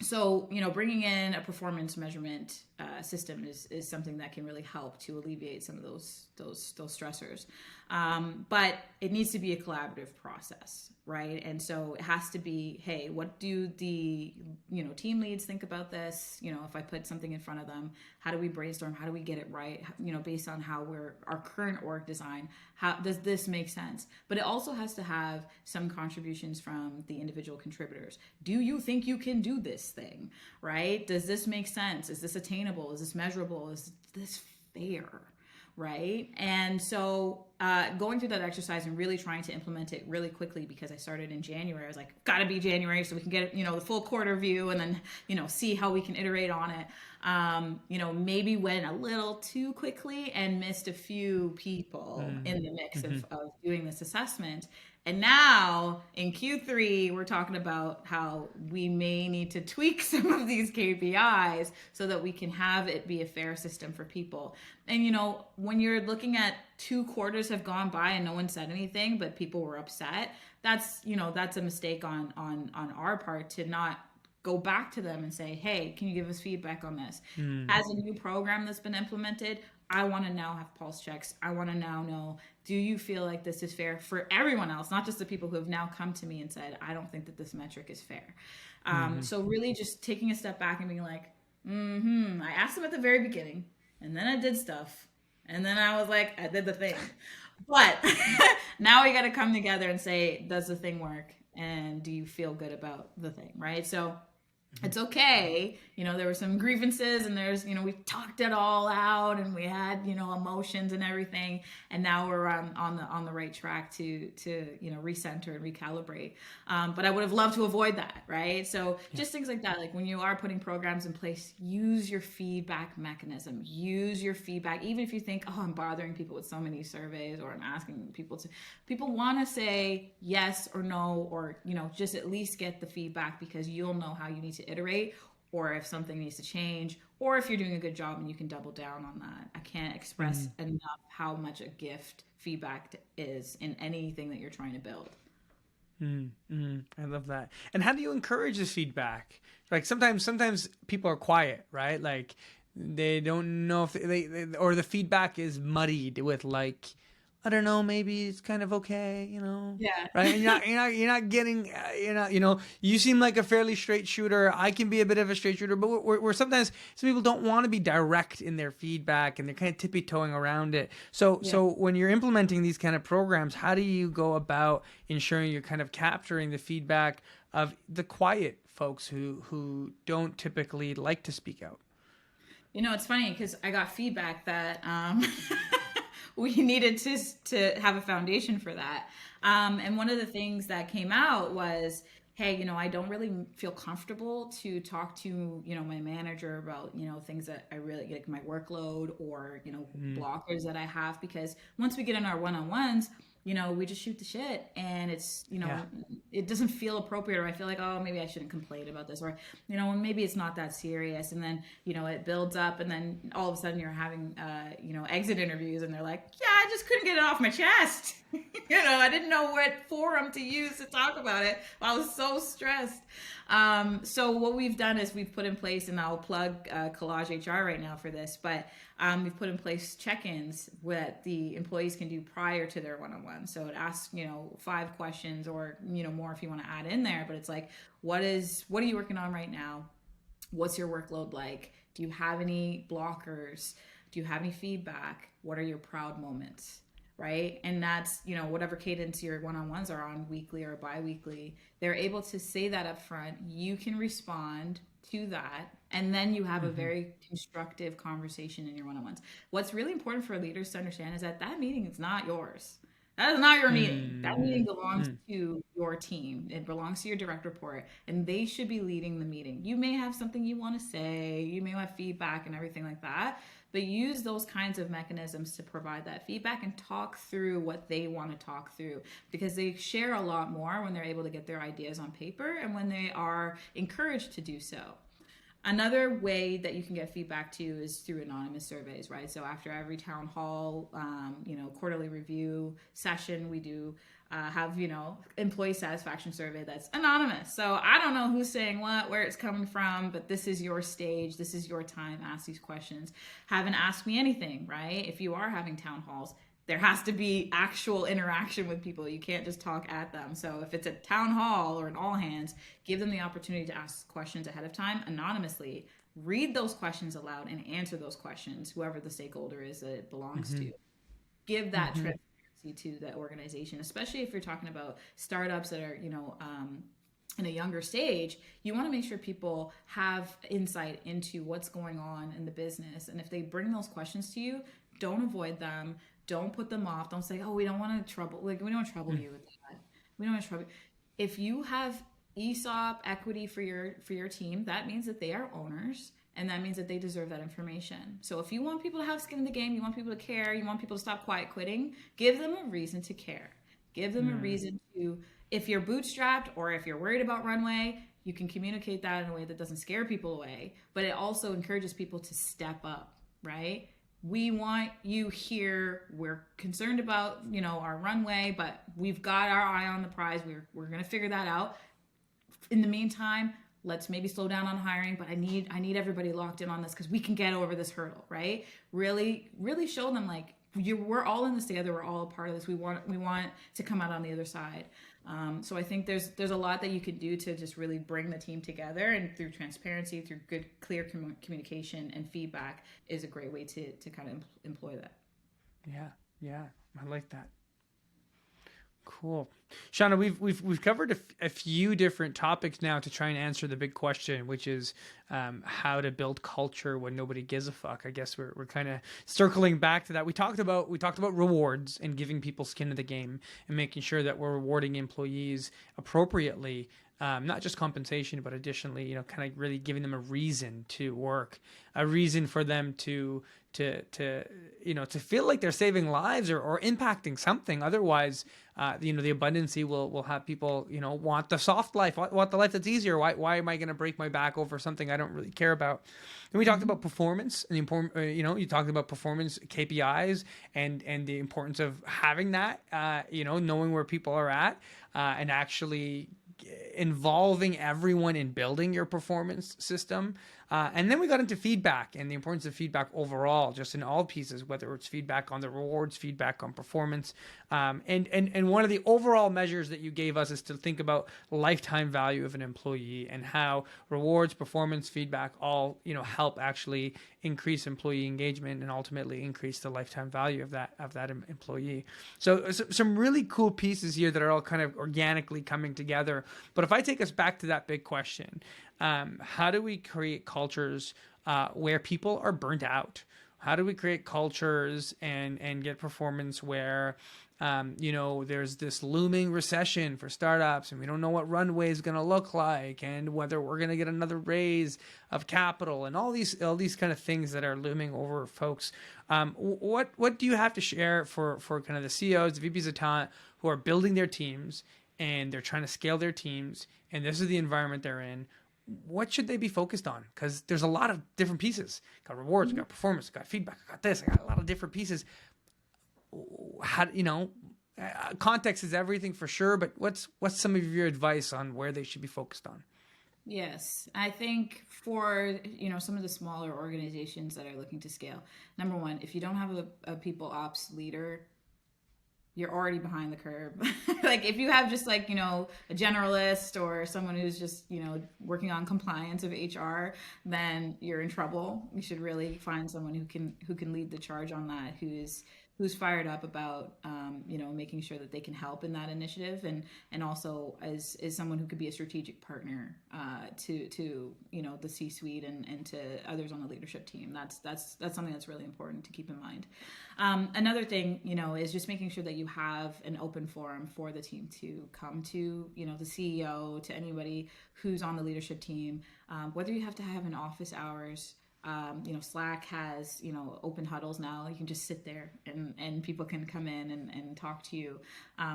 So bringing in a performance measurement system is something that can really help to alleviate some of those stressors. But it needs to be a collaborative process, right? And so it has to be, hey, what do the team leads think about this? If I put something in front of them, how do we brainstorm? How do we get it right? Based on how our current org design, how does this make sense? But it also has to have some contributions from the individual contributors. Do you think you can do this thing, right? Does this make sense? Is this attainable? Is this measurable? Is this fair? Right? And so going through that exercise and really trying to implement it really quickly, because I started in January. I was like, gotta be January so we can get, the full quarter view, and then, see how we can iterate on it. Maybe went a little too quickly and missed a few people in the mix of doing this assessment. And now in Q3, we're talking about how we may need to tweak some of these KPIs so that we can have it be a fair system for people. And, when you're looking at 2 quarters have gone by and no one said anything, but people were upset, that's a mistake on our part to not go back to them and say, hey, can you give us feedback on this? As a new program that's been implemented, I want to now have pulse checks. I want to now know, do you feel like this is fair for everyone else, not just the people who have now come to me and said, I don't think that this metric is fair. So really just taking a step back and being like, I asked them at the very beginning, and then I did stuff. And then I was like, I did the thing. But now we got to come together and say, does the thing work? And do you feel good about the thing, right? So it's okay. There were some grievances, and we talked it all out, and we had, emotions and everything. And now we're on the right track to recenter and recalibrate. But I would have loved to avoid that, right? So just things like that. Like when you are putting programs in place, use your feedback mechanism. Use your feedback. Even if you think, oh, I'm bothering people with so many surveys, or I'm asking people want to say yes or no, or, just at least get the feedback, because you'll know how you need to iterate, or if something needs to change, or if you're doing a good job and you can double down on that. I can't express enough how much a gift feedback is in anything that you're trying to build. I love that. And how do you encourage this feedback? Like sometimes people are quiet, right? Like they don't know if they or the feedback is muddied with like, I don't know, maybe it's kind of okay, Yeah. right? And you're not getting, you seem like a fairly straight shooter. I can be a bit of a straight shooter, but we're sometimes some people don't want to be direct in their feedback, and they're kind of tippy-toeing around it. So when you're implementing these kind of programs, how do you go about ensuring you're kind of capturing the feedback of the quiet folks who don't typically like to speak out? It's funny because I got feedback that we needed to have a foundation for that. And one of the things that came out was, hey, I don't really feel comfortable to talk to, my manager about, things that I really like, my workload, or, blockers that I have, because once we get in our one-on-ones, we just shoot the shit, and it's, it doesn't feel appropriate, or I feel like, oh, maybe I shouldn't complain about this, or, maybe it's not that serious. And then, it builds up, and then all of a sudden you're having, exit interviews, and they're like, yeah, I just couldn't get it off my chest. I didn't know what forum to use to talk about it. I was so stressed. So what we've done is we've put in place, and I'll plug Collage HR right now for this, but we've put in place check-ins that the employees can do prior to their one-on-one. So it asks, 5 questions, or, more if you want to add in there, but it's like, what are you working on right now? What's your workload like? Do you have any blockers? Do you have any feedback? What are your proud moments? Right? And that's, whatever cadence your one-on-ones are on, weekly or bi-weekly, they're able to say that up front. You can respond to that, and then you have a very constructive conversation in your one-on-ones. What's really important for leaders to understand is that meeting is not yours. That is not your meeting. That meeting belongs to your team. It belongs to your direct report, and they should be leading the meeting. You may have something you want to say, you may have feedback and everything like that, but use those kinds of mechanisms to provide that feedback and talk through what they want to talk through, because they share a lot more when they're able to get their ideas on paper and when they are encouraged to do so. Another way that you can get feedback too is through anonymous surveys, right? So after every town hall, quarterly review session, we do have, employee satisfaction survey that's anonymous. So I don't know who's saying what, where it's coming from, but this is your stage. This is your time. Ask these questions. Have an Ask Me Anything, right? If you are having town halls, there has to be actual interaction with people. You can't just talk at them. So if it's a town hall or an all hands, give them the opportunity to ask questions ahead of time anonymously. Read those questions aloud and answer those questions, whoever the stakeholder is that it belongs to. Give that transparency to the organization, especially if you're talking about startups that are, in a younger stage. You want to make sure people have insight into what's going on in the business. And if they bring those questions to you, Don't avoid them. Don't put them off. Don't say, oh, we don't want to trouble, like, we don't want to trouble you with that. We don't want to trouble. If you have ESOP equity for your team, that means that they are owners, and that means that they deserve that information. So if you want people to have skin in the game, you want people to care, you want people to stop quiet quitting, give them a reason to care. Give them a reason to, if you're bootstrapped or if you're worried about runway, you can communicate that in a way that doesn't scare people away, but it also encourages people to step up, right? We want you here. We're concerned about, our runway, but we've got our eye on the prize. We're going to figure that out. In the meantime, let's maybe slow down on hiring, but I need everybody locked in on this because we can get over this hurdle, right? Really, really show them like, we're all in this together. We're all a part of this. We want to come out on the other side. So I think there's a lot that you can do to just really bring the team together, and through transparency, through good, clear communication and feedback is a great way to kind of employ that. Yeah, I like that. Cool. Shawna, we've covered a few different topics now to try and answer the big question, which is how to build culture when nobody gives a fuck. I guess we're kind of circling back to that. We talked about rewards and giving people skin in the game and making sure that we're rewarding employees appropriately. Not just compensation, but additionally, kind of really giving them a reason to work, a reason for them to feel like they're saving lives or impacting something. Otherwise, the abundancy will have people, want the soft life, want the life that's easier. Why am I going to break my back over something I don't really care about? And we talked about performance and the important, you talked about performance KPIs and the importance of having that, knowing where people are at, and actually involving everyone in building your performance system. And then we got into feedback and the importance of feedback overall, just in all pieces, whether it's feedback on the rewards, feedback on performance. And one of the overall measures that you gave us is to think about lifetime value of an employee and how rewards, performance, feedback all, help actually increase employee engagement and ultimately increase the lifetime value of that employee. So some really cool pieces here that are all kind of organically coming together. But if I take us back to that big question, how do we create cultures where people are burnt out? How do we create cultures and get performance where, there's this looming recession for startups and we don't know what runway is going to look like and whether we're going to get another raise of capital and all these kind of things that are looming over folks. What do you have to share for kind of the CEOs, the VPs of talent who are building their teams and they're trying to scale their teams and this is the environment they're in? What should they be focused on? Because there's a lot of different pieces. Got rewards, got performance, got feedback, I got this, I got a lot of different pieces. How, context is everything for sure, but what's some of your advice on where they should be focused on? Yes, I think for some of the smaller organizations that are looking to scale, number one, if you don't have a people ops leader, you're already behind the curve. Like if you have just a generalist or someone who's just, working on compliance of HR, then you're in trouble. You should really find someone who can lead the charge on that, who's fired up about, making sure that they can help in that initiative and also is someone who could be a strategic partner to the C-suite and to others on the leadership team. That's something that's really important to keep in mind. Another thing, is just making sure that you have an open forum for the team to come to, the CEO, to anybody who's on the leadership team, whether you have to have an office hours. Slack has, open huddles now. You can just sit there and people can come in and talk to you,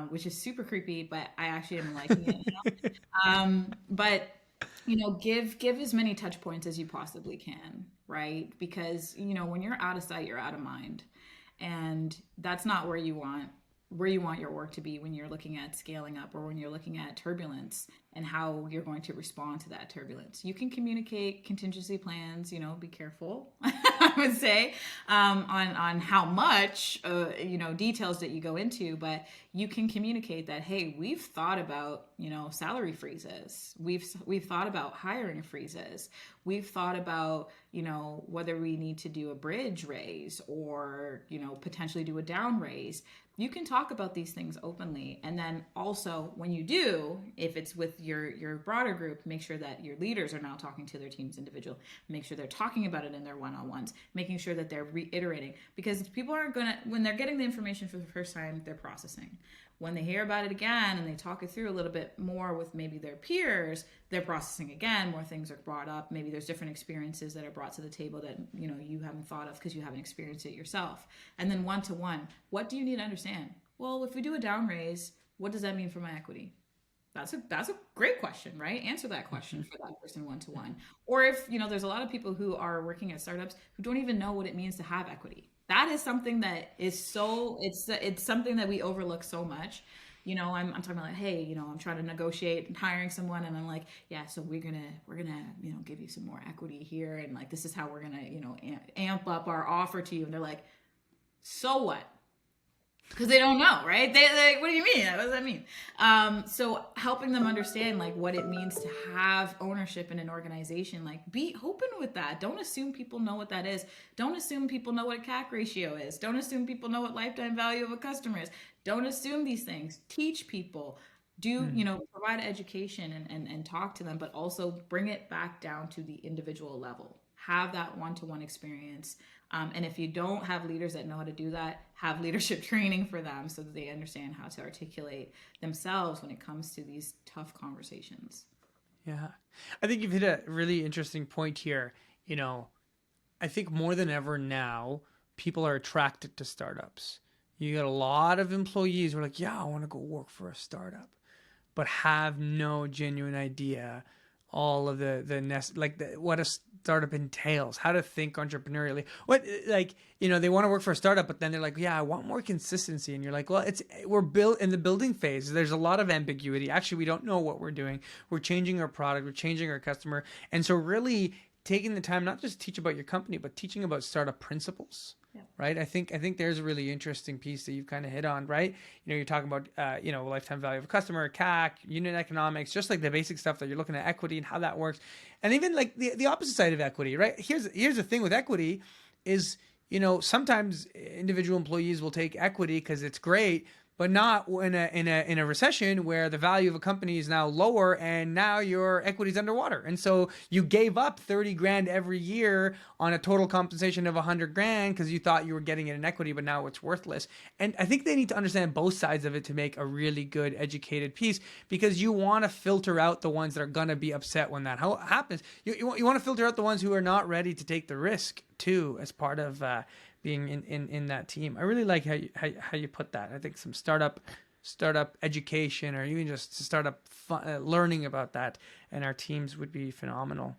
which is super creepy, but I actually am liking it. But, give as many touch points as you possibly can, right? Because, when you're out of sight, you're out of mind. And that's not where you want your work to be when you're looking at scaling up or when you're looking at turbulence and how you're going to respond to that turbulence. You can communicate contingency plans, be careful, I would say, on how much, details that you go into, but you can communicate that, hey, we've thought about, salary freezes. We've thought about hiring freezes. We've thought about, whether we need to do a bridge raise or, potentially do a down raise. You can talk about these things openly. And then also when you do, if it's with your broader group, make sure that your leaders are now talking to their teams individual. Make sure they're talking about it in their one-on-ones, making sure that they're reiterating, because people aren't going to, when they're getting the information for the first time, they're processing. When they hear about it again and they talk it through a little bit more with maybe their peers, they're processing again, more things are brought up. Maybe there's different experiences that are brought to the table that, you haven't thought of because you haven't experienced it yourself. And then one-to-one, what do you need to understand? Well, if we do a down raise, what does that mean for my equity? That's a great question, right? Answer that question for that person one-to-one. Or if, there's a lot of people who are working at startups who don't even know what it means to have equity. That is something that is it's something that we overlook so much. I'm talking about like, hey, I'm trying to negotiate and hiring someone, and I'm like, yeah, so we're gonna give you some more equity here, and like this is how we're gonna amp up our offer to you. And they're like, so what? Because they don't know, right? They what do you mean? What does that mean? So helping them understand like what it means to have ownership in an organization, like be open with that. Don't assume people know what that is. Don't assume people know what a CAC ratio is. Don't assume people know what lifetime value of a customer is. Don't assume these things. Teach people. Provide education and talk to them, but also bring it back down to the individual level. Have that one-to-one experience. And if you don't have leaders that know how to do that, have leadership training for them so that they understand how to articulate themselves when it comes to these tough conversations. Yeah. I think you've hit a really interesting point here. I think more than ever now, people are attracted to startups. You got a lot of employees who are like, yeah, I want to go work for a startup, but have no genuine idea all of what a startup entails, how to think entrepreneurially. They want to work for a startup, but then they're like, yeah, I want more consistency. And you're like, well, we're built in the building phase. There's a lot of ambiguity. Actually, we don't know what we're doing. We're changing our product. We're changing our customer. And so really taking the time, not just teach about your company, but teaching about startup principles. Yeah. Right. I think there's a really interesting piece that you've kind of hit on, right? You're talking about, lifetime value of a customer, CAC, unit economics, just like the basic stuff that you're looking at equity and how that works. And even like the opposite side of equity, right? Here's the thing with equity is, sometimes individual employees will take equity because it's great, but not in a recession where the value of a company is now lower and now your equity is underwater. And so you gave up 30 grand every year on a total compensation of 100 grand because you thought you were getting it in equity, but now it's worthless. And I think they need to understand both sides of it to make a really good educated piece, because you want to filter out the ones that are going to be upset when that happens. You want to filter out the ones who are not ready to take the risk too, as part of being in that team. I really like how you put that. I think some startup education, or even just startup learning about that and our teams would be phenomenal.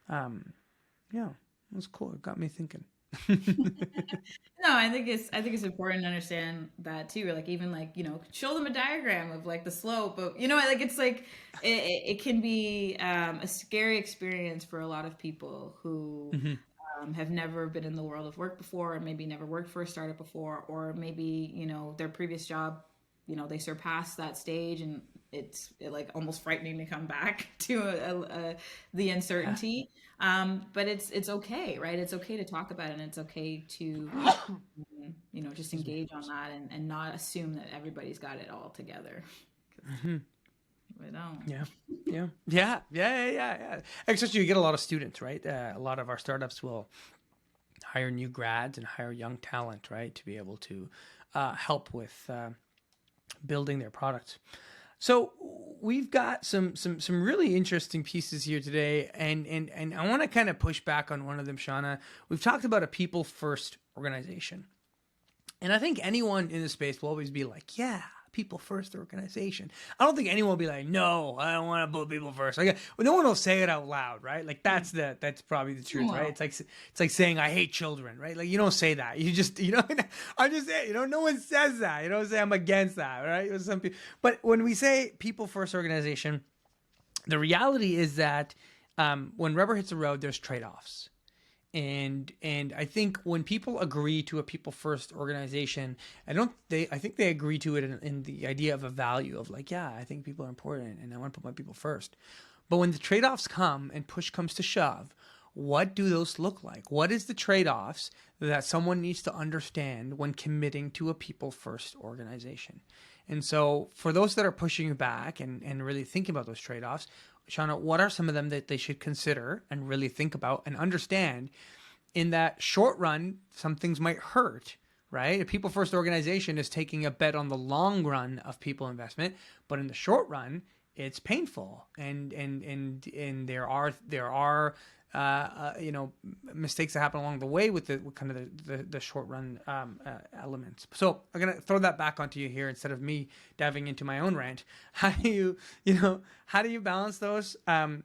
Yeah, that's cool. It got me thinking. No, I think it's important to understand that too. Like even like, show them a diagram of like the slope of, it's like it can be a scary experience for a lot of people who have never been in the world of work before, or maybe never worked for a startup before, or maybe, their previous job, they surpassed that stage and it's like almost frightening to come back to the uncertainty. But it's okay, right? It's okay to talk about it, and it's okay to, just engage on that and not assume that everybody's got it all together. We don't. Yeah. Especially you get a lot of students, right? A lot of our startups will hire new grads and hire young talent, right, to be able to help with building their products. So we've got some really interesting pieces here today, and I want to kind of push back on one of them, Shawna. We've talked about a people first organization, and I think anyone in the space will always be like, yeah, people first organization. I don't think anyone will be like, no, I don't want to put people first. Like, well, no one will say it out loud, right? Like that's probably the truth, right? It's like saying I hate children, right? Like you don't say that. You just, I'm just saying, no one says that. You don't say I'm against that, right? Some people, but when we say people first organization, the reality is that when rubber hits the road, there's trade-offs. And I think when people agree to a people first organization, I think they agree to it in the idea of a value of like, yeah, I think people are important and I want to put my people first. But when the trade-offs come and push comes to shove, what do those look like? What is the trade-offs that someone needs to understand when committing to a people-first organization? And so for those that are pushing you back and really thinking about those trade-offs, Shawna, what are some of them that they should consider and really think about and understand? In that short run, some things might hurt, right? A people-first organization is taking a bet on the long run of people investment, but in the short run, it's painful, and there are mistakes that happen along the way with the short run elements. So I'm gonna throw that back onto you here instead of me diving into my own rant. How do you balance those?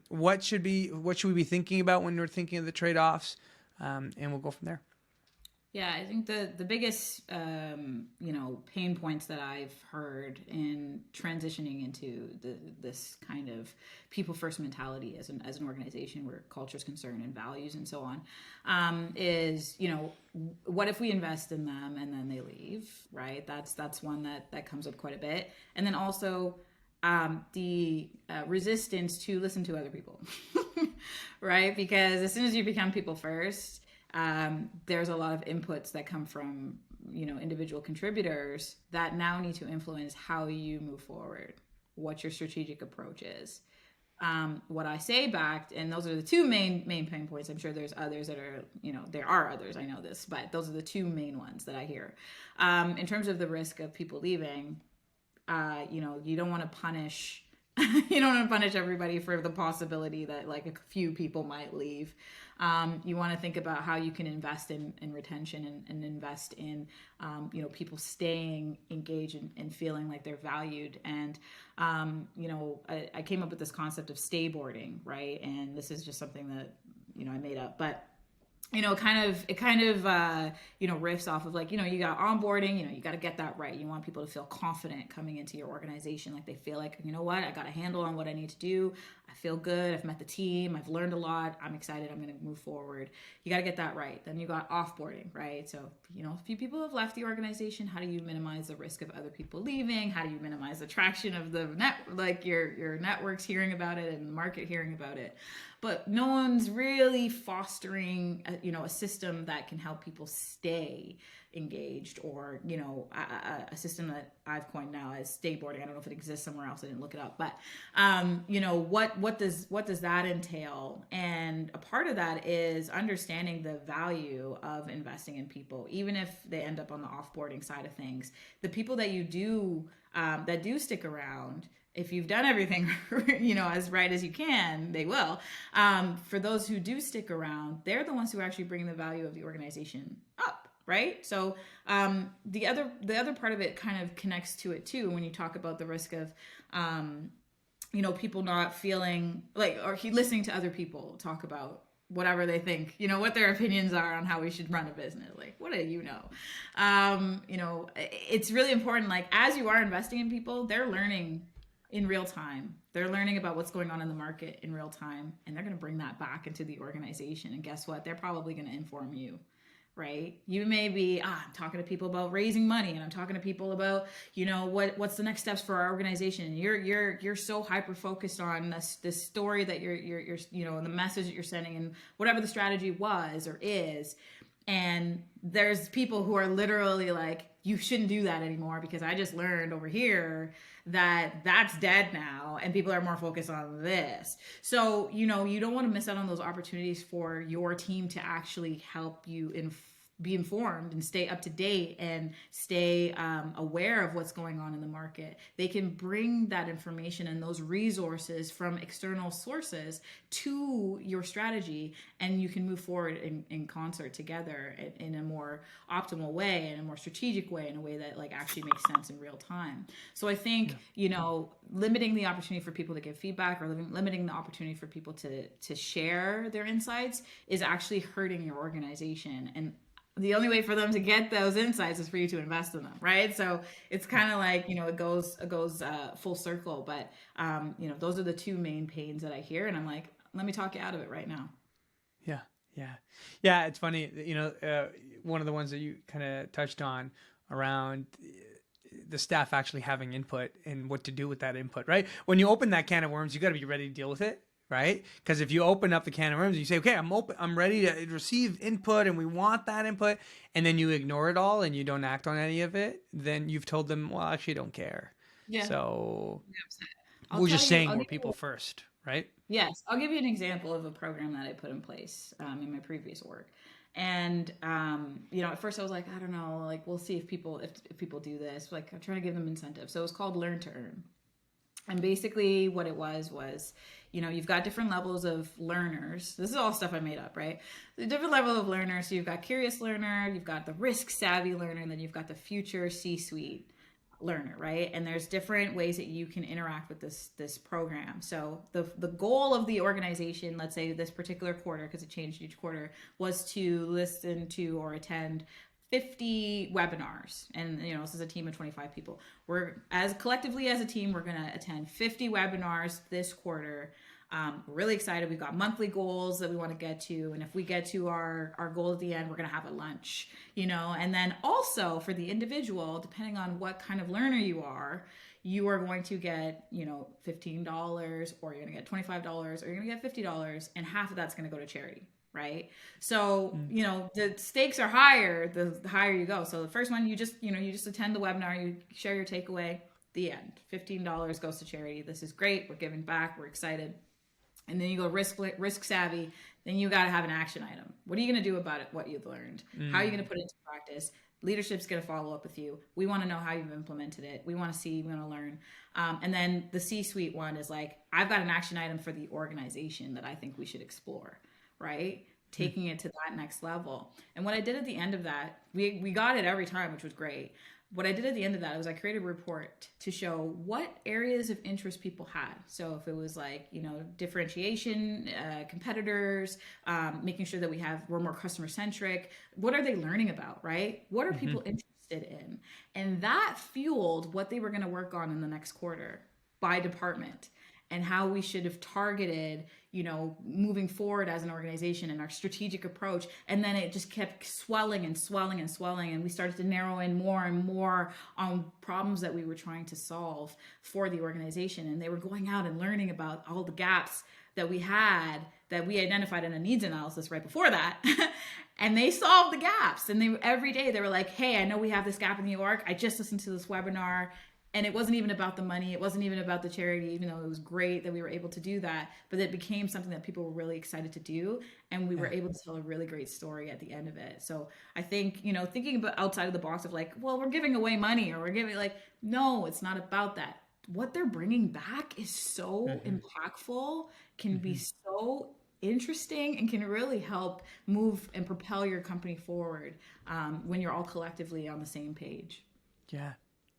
What should we be thinking about when we're thinking of the trade-offs? And we'll go from there. Yeah, I think the biggest pain points that I've heard in transitioning into this kind of people first mentality as an organization where culture is concerned and values and so on is what if we invest in them and then they leave, right? That's one that comes up quite a bit, and then also the resistance to listen to other people, right? Because as soon as you become people first, there's a lot of inputs that come from, individual contributors that now need to influence how you move forward, what your strategic approach is. What I say back, and those are the two main pain points. I'm sure there's others that are, there are others, I know this, but those are the two main ones that I hear. In terms of the risk of people leaving, you don't want to punish you don't want to punish everybody for the possibility that like a few people might leave. You want to think about how you can invest in retention and invest in, people staying engaged and feeling like they're valued. And, I came up with this concept of stay boarding, right? And this is just something that, I made up, but it kind of riffs off of like, you got onboarding, you got to get that right. You want people to feel confident coming into your organization. Like they feel like, I got a handle on what I need to do. I feel good. I've met the team. I've learned a lot. I'm excited. I'm going to move forward. You got to get that right. Then you got offboarding, right? So, a few people have left the organization. How do you minimize the risk of other people leaving? How do you minimize the traction of the your networks hearing about it and the market hearing about it? But no one's really fostering a system that can help people stay engaged, or a system that I've coined now as stay boarding. I don't know if it exists somewhere else. I didn't look it up, but what does that entail? And a part of that is understanding the value of investing in people, even if they end up on the offboarding side of things. The people that you do that do stick around, if you've done everything, as right as you can, they will. For those who do stick around, they're the ones who actually bring the value of the organization up, right? So the other part of it kind of connects to it too, when you talk about the risk of, people not feeling like, or listening to other people talk about whatever they think, what their opinions are on how we should run a business. Like, what do you know? It's really important. Like, as you are investing in people, they're learning in real time. They're learning about what's going on in the market in real time, and they're going to bring that back into the organization. And guess what? They're probably going to inform you, right? You may be, I'm talking to people about raising money, and I'm talking to people about, what's the next steps for our organization. You're so hyper focused on this story that you're the message that you're sending and whatever the strategy was or is. And there's people who are literally like, you shouldn't do that anymore because I just learned over here that that's dead now and people are more focused on this. So, you don't want to miss out on those opportunities for your team to actually help you be informed and stay up to date and stay aware of what's going on in the market. They can bring that information and those resources from external sources to your strategy, and you can move forward in concert together in a more optimal way, in a more strategic way, in a way that like actually makes sense in real time. So I think, limiting the opportunity for people to give feedback or limiting the opportunity for people to share their insights is actually hurting your organization. And the only way for them to get those insights is for you to invest in them, right? So it's kind of like, it goes full circle. But, those are the two main pains that I hear. And I'm like, let me talk you out of it right now. Yeah. It's funny, one of the ones that you kind of touched on around the staff actually having input and what to do with that input, right? When you open that can of worms, you got to be ready to deal with it. right? Because if you open up the can of worms, you say, okay, I'm open, I'm ready to receive input and we want that input, and then you ignore it all and you don't act on any of it, then you've told them, well, I actually don't care. Yeah. So I'll we're tell just you, saying I'll more give people you, first, right? yes, I'll give you an example of a program that I put in place in my previous work. And at first I was like, I don't know, like we'll see if people do this. Like I'm trying to give them incentives. So it was called Learn to Earn. And basically what it was, you've got different levels of learners. This is all stuff I made up, right? The different level of learners. So you've got curious learner, you've got the risk savvy learner, and then you've got the future C-suite learner, right? And there's different ways that you can interact with this program. So the goal of the organization, let's say this particular quarter, because it changed each quarter, was to listen to or attend 50 webinars. And this is a team of 25 people. We're collectively as a team, we're going to attend 50 webinars this quarter. We're really excited. We've got monthly goals that we want to get to. And if we get to our goal at the end, we're going to have a lunch, and then also for the individual, depending on what kind of learner you are going to get, $15 or you're going to get $25 or you're going to get $50, and half of that's going to go to charity. Right. So, the stakes are higher, the higher you go. So the first one, you just attend the webinar, you share your takeaway, the end. $15 goes to charity. This is great. We're giving back. We're excited. And then you go risk savvy. Then you got to have an action item. What are you going to do about it? What you've learned? How are you going to put it into practice? Leadership's going to follow up with you. We want to know how you've implemented it. We want to see, we want to learn. And then the C-suite one is like, I've got an action item for the organization that I think we should explore. Right? Taking it to that next level. And what I did at the end of that, we got it every time, which was great. What I did at the end of that was I created a report to show what areas of interest people had. So if it was like, differentiation, competitors, making sure that we're more customer centric, what are they learning about, right? What are people interested in? And that fueled what they were going to work on in the next quarter by department, and how we should have targeted, moving forward as an organization and our strategic approach. And then it just kept swelling and swelling and swelling. And we started to narrow in more and more on problems that we were trying to solve for the organization. And they were going out and learning about all the gaps that we had, that we identified in a needs analysis right before that. And they solved the gaps. And every day they were like, hey, I know we have this gap in the org. I just listened to this webinar. And it wasn't even about the money. It wasn't even about the charity, even though it was great that we were able to do that. But it became something that people were really excited to do. And we were able to tell a really great story at the end of it. So I think, thinking about outside of the box of like, well, we're giving away money, or we're giving no, it's not about that. What they're bringing back is so impactful, can be so interesting, and can really help move and propel your company forward when you're all collectively on the same page. Yeah.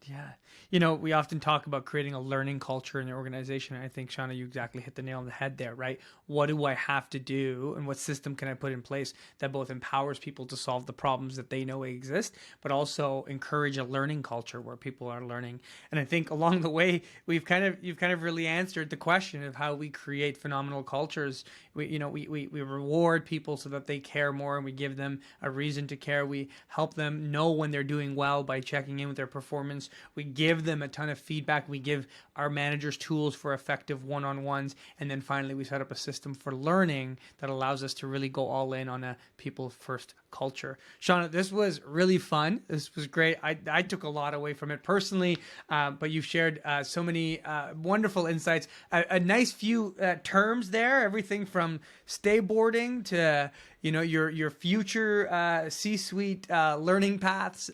Yeah. We often talk about creating a learning culture in the organization. And I think, Shawna, you exactly hit the nail on the head there, right? What do I have to do, and what system can I put in place that both empowers people to solve the problems that they know exist, but also encourage a learning culture where people are learning? And I think along the way, you've kind of really answered the question of how we create phenomenal cultures. We reward people so that they care more, and we give them a reason to care. We help them know when they're doing well by checking in with their performance. We give them a ton of feedback. We give our managers tools for effective one-on-ones. And then finally, we set up a system for learning that allows us to really go all in on a people-first culture. Shawna, this was really fun. This was great. I took a lot away from it personally, but you've shared so many wonderful insights. A nice few terms there, everything from stayboarding to your future C-suite learning paths,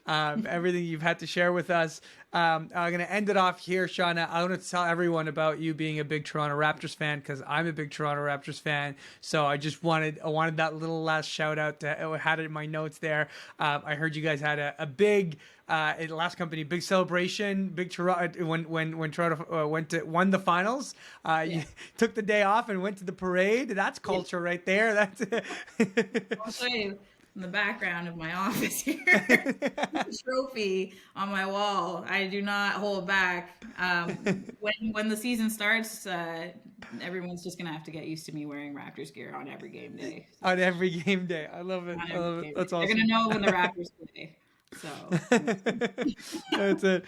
everything you've had to share with us. I'm going to end it off here, Shawna. I want to tell everyone about you being a big Toronto Raptors fan, because I'm a big Toronto Raptors fan. So I wanted that little last shout out. I had it in my notes there. I heard you guys had a big last company big celebration, big Toronto when Toronto won the finals. You took the day off and went to the parade. That's culture right there. That's I'll show you in the background of my office here. A trophy on my wall. I do not hold back. When the season starts, everyone's just gonna have to get used to me wearing Raptors gear on every game day. On every game day. I love it. That's awesome. They're gonna know when the Raptors play. So that's it.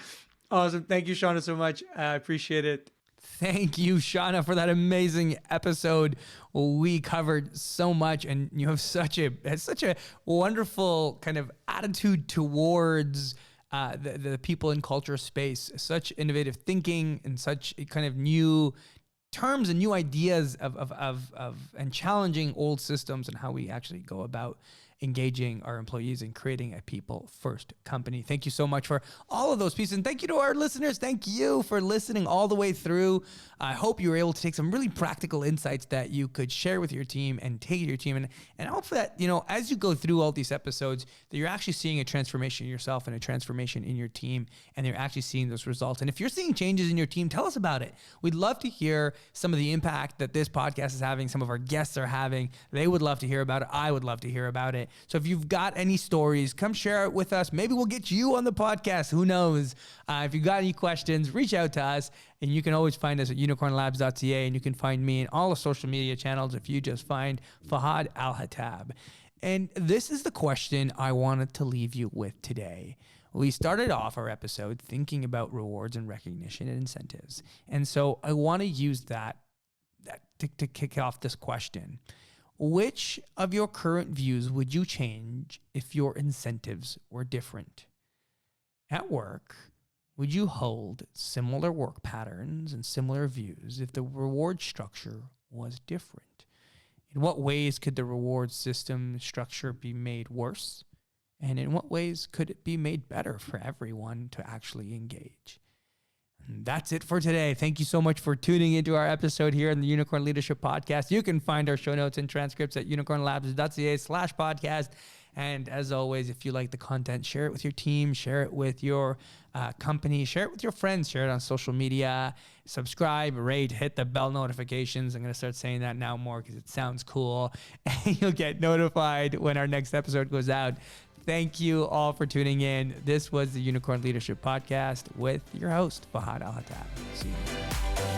Awesome. Thank you, Shawna, so much. I appreciate it. Thank you, Shawna, for that amazing episode. We covered so much, and you have such a wonderful kind of attitude towards the people in culture space. Such innovative thinking and such kind of new terms and new ideas of and challenging old systems and how we actually go about engaging our employees and creating a people first company. Thank you so much for all of those pieces. And thank you to our listeners. Thank you for listening all the way through. I hope you were able to take some really practical insights that you could share with your team and take to your team. And I hope that, as you go through all these episodes, that you're actually seeing a transformation in yourself and a transformation in your team, and you're actually seeing those results. And if you're seeing changes in your team, tell us about it. We'd love to hear some of the impact that this podcast is having, some of our guests are having. They would love to hear about it. I would love to hear about it. So if you've got any stories, come share it with us. Maybe we'll get you on the podcast. Who knows? If you've got any questions, reach out to us. And you can always find us at unicornlabs.ca. And you can find me in all the social media channels if you just find Fahad Al-Hattab. And this is the question I wanted to leave you with today. We started off our episode thinking about rewards and recognition and incentives. And so I want to use that to kick off this question. Which of your current views would you change if your incentives were different? At work, would you hold similar work patterns and similar views if the reward structure was different? In what ways could the reward system structure be made worse? And in what ways could it be made better for everyone to actually engage? And that's it for today. Thank you so much for tuning into our episode here in the Unicorn Leadership Podcast. You can find our show notes and transcripts at unicornlabs.ca/podcast. And as always, if you like the content, share it with your team, share it with your company, share it with your friends, share it on social media, subscribe, rate, hit the bell notifications. I'm going to start saying that now more because it sounds cool. And you'll get notified when our next episode goes out. Thank you all for tuning in. This was the Unicorn Leadership Podcast with your host, Fahad Al-Hattab. See you.